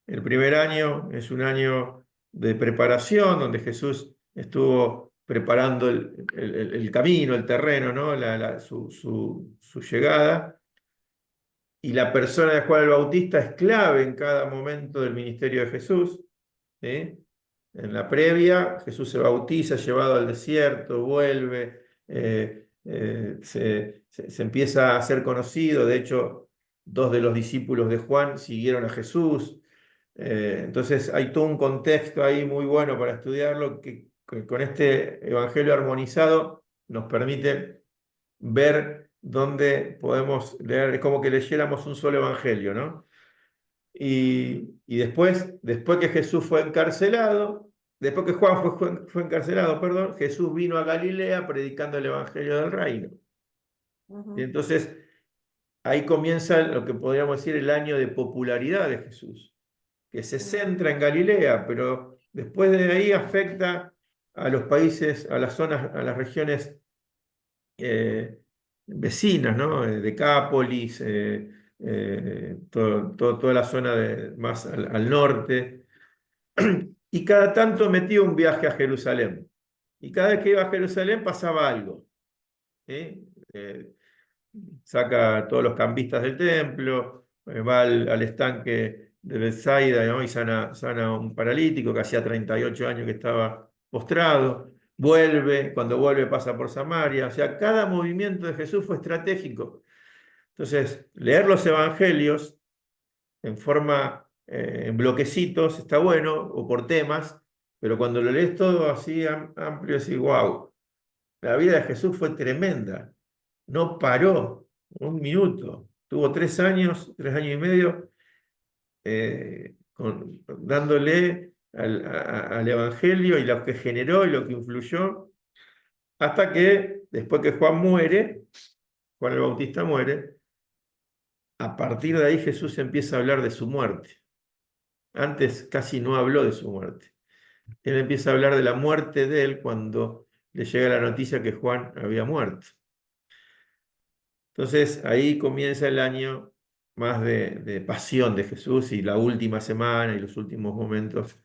El primer año es un año de preparación, donde Jesús estuvo preparando el camino, el terreno, ¿no? Su llegada. Y la persona de Juan el Bautista es clave en cada momento del ministerio de Jesús, ¿sí? En la previa, Jesús se bautiza, llevado al desierto, vuelve, se empieza a ser conocido. De hecho, 2 de los discípulos de Juan siguieron a Jesús. Entonces hay todo un contexto ahí muy bueno para estudiarlo que con este evangelio armonizado nos permite ver dónde podemos leer, es como que leyéramos un solo evangelio, ¿no? Y después que Jesús fue encarcelado, después que Juan fue encarcelado, perdón, Jesús vino a Galilea predicando el evangelio del reino. Y Ujú. entonces ahí comienza lo que podríamos decir el año de popularidad de Jesús, que se centra en Galilea, pero después de ahí afecta a los países, a las zonas, a las regiones vecinas, ¿no? Decápolis, toda la zona más al norte. Y cada tanto metía un viaje a Jerusalén. Y cada vez que iba a Jerusalén pasaba algo, ¿sí? Saca a todos los cambistas del templo, va al estanque de Bethsaida, ¿no? Y sana a un paralítico que hacía 38 años que estaba postrado. Vuelve, cuando vuelve pasa por Samaria. O sea, cada movimiento de Jesús fue estratégico. Entonces, leer los evangelios en forma, en bloquecitos, está bueno, o por temas, pero cuando lo lees todo así amplio, así, wow, la vida de Jesús fue tremenda. No paró un minuto. Tuvo 3 años, 3 años y medio, dándole al Evangelio y lo que generó y lo que influyó, hasta que después que Juan el Bautista muere, a partir de ahí Jesús empieza a hablar de su muerte. Antes casi no habló de su muerte. Él empieza a hablar de la muerte de él cuando le llega la noticia que Juan había muerto. Entonces ahí comienza el año más de pasión de Jesús y la última semana y los últimos momentos,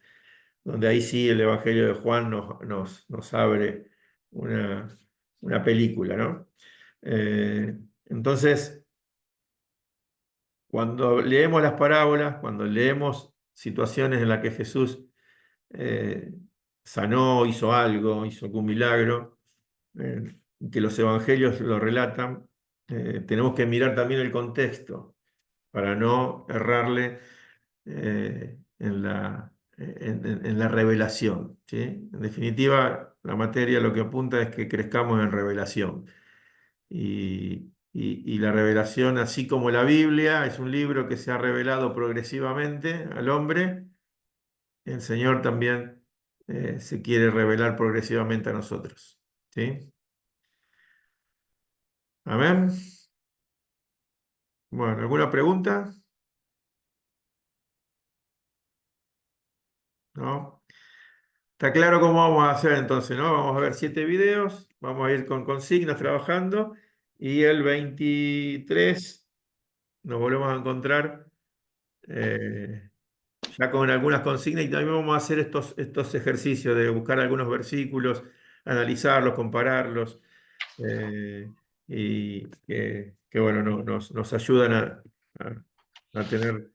donde ahí sí el Evangelio de Juan nos abre una película, ¿no? Entonces, cuando leemos las parábolas, cuando leemos situaciones en las que Jesús sanó, hizo algo, hizo algún milagro, que los evangelios lo relatan, tenemos que mirar también el contexto para no errarle en la revelación, ¿sí? En definitiva, la materia lo que apunta es que crezcamos en revelación. Y la revelación, así como la Biblia, es un libro que se ha revelado progresivamente al hombre, el Señor también se quiere revelar progresivamente a nosotros, ¿sí? Amén. Bueno, ¿alguna pregunta? ¿No? Está claro cómo vamos a hacer entonces, ¿no? Vamos a ver 7 videos, vamos a ir con consignas trabajando y el 23 nos volvemos a encontrar ya con algunas consignas y también vamos a hacer estos ejercicios de buscar algunos versículos, analizarlos, compararlos y que, bueno, nos ayudan a tener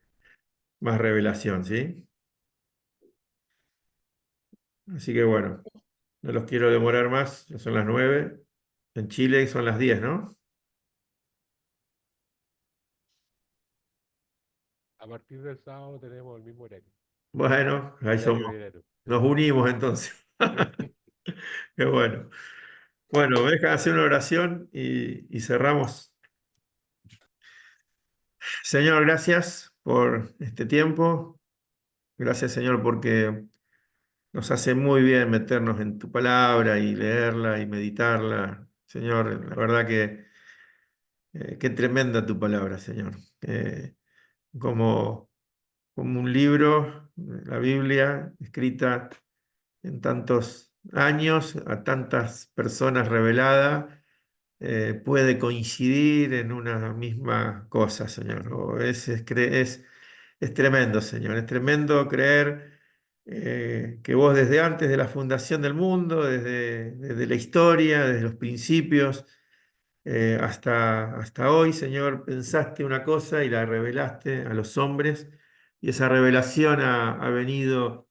más revelación, ¿sí? Así que bueno, no los quiero demorar más, ya son las 9. En Chile son las 10, ¿no? A partir del sábado tenemos el mismo horario, Bueno, ahí horario somos. verano. Nos unimos entonces. Qué bueno. Bueno, me dejan hacer una oración y cerramos. Señor, gracias por este tiempo. Gracias, Señor, porque nos hace muy bien meternos en tu palabra y leerla y meditarla. Señor, la verdad que qué tremenda tu palabra, Señor. Como, como un libro, la Biblia, escrita en tantos años, a tantas personas revelada, puede coincidir en una misma cosa, Señor. Es tremendo, Señor. Es tremendo creer que vos desde antes de la fundación del mundo, desde la historia, desde los principios, hasta hoy, Señor, pensaste una cosa y la revelaste a los hombres. Y esa revelación ha venido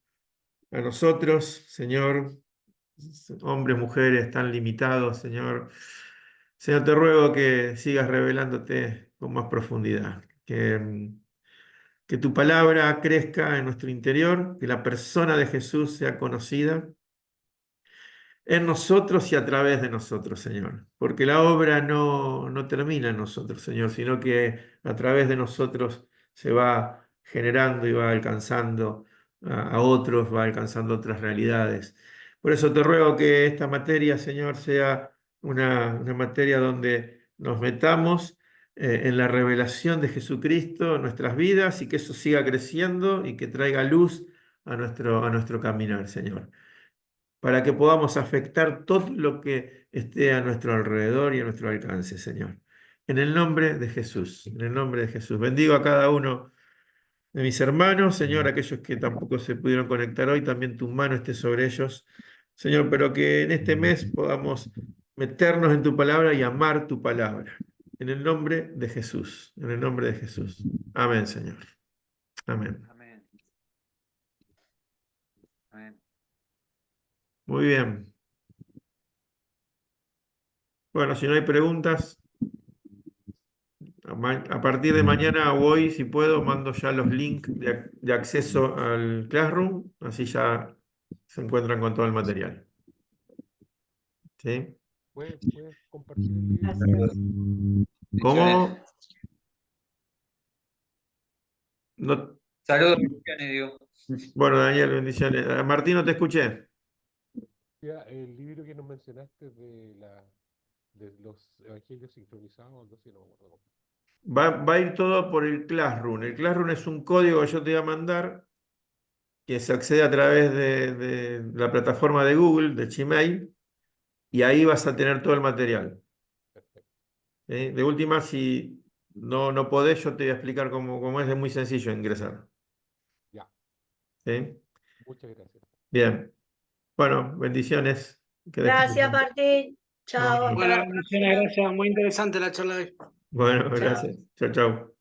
a nosotros, Señor, hombres, mujeres tan limitados, Señor. Señor, te ruego que sigas revelándote con más profundidad, que tu palabra crezca en nuestro interior, que la persona de Jesús sea conocida en nosotros y a través de nosotros, Señor. Porque la obra no termina en nosotros, Señor, sino que a través de nosotros se va generando y va alcanzando a otros, va alcanzando otras realidades. Por eso te ruego que esta materia, Señor, sea una materia donde nos metamos en la revelación de Jesucristo en nuestras vidas y que eso siga creciendo y que traiga luz a nuestro caminar, Señor, para que podamos afectar todo lo que esté a nuestro alrededor y a nuestro alcance, Señor. En el nombre de Jesús, en el nombre de Jesús. Bendigo a cada uno de mis hermanos, Señor, aquellos que tampoco se pudieron conectar hoy, también tu mano esté sobre ellos, Señor, pero que en este mes podamos meternos en tu palabra y amar tu palabra. En el nombre de Jesús, en el nombre de Jesús. Amén, Señor. Amén. Amén. Amén. Muy bien. Bueno, si no hay preguntas, a partir de mañana o hoy, si puedo, mando ya los links de acceso al Classroom, así ya se encuentran con todo el material. ¿Sí? ¿Puedes compartir el video? Gracias. ¿Cómo? No- Saludos, bendiciones, digo. Bueno, Daniel, bendiciones. Martín, no te escuché. Ya, el libro que nos mencionaste de los evangelios sincronizados, no sé, no me acuerdo. Va a ir todo por el Classroom. El Classroom es un código que yo te voy a mandar que se accede a través de la plataforma de Google, de Gmail, y ahí vas a tener todo el material. Perfecto. De última, si no podés, yo te voy a explicar cómo es muy sencillo ingresar. Ya, ¿Sí? muchas gracias. Bien. Bueno, bendiciones. Que Gracias, descansen. Martín. Chao, hasta Bueno, la muchas próxima. gracias. Muy interesante la charla de hoy. Bueno, Chao. gracias. Chao, chao.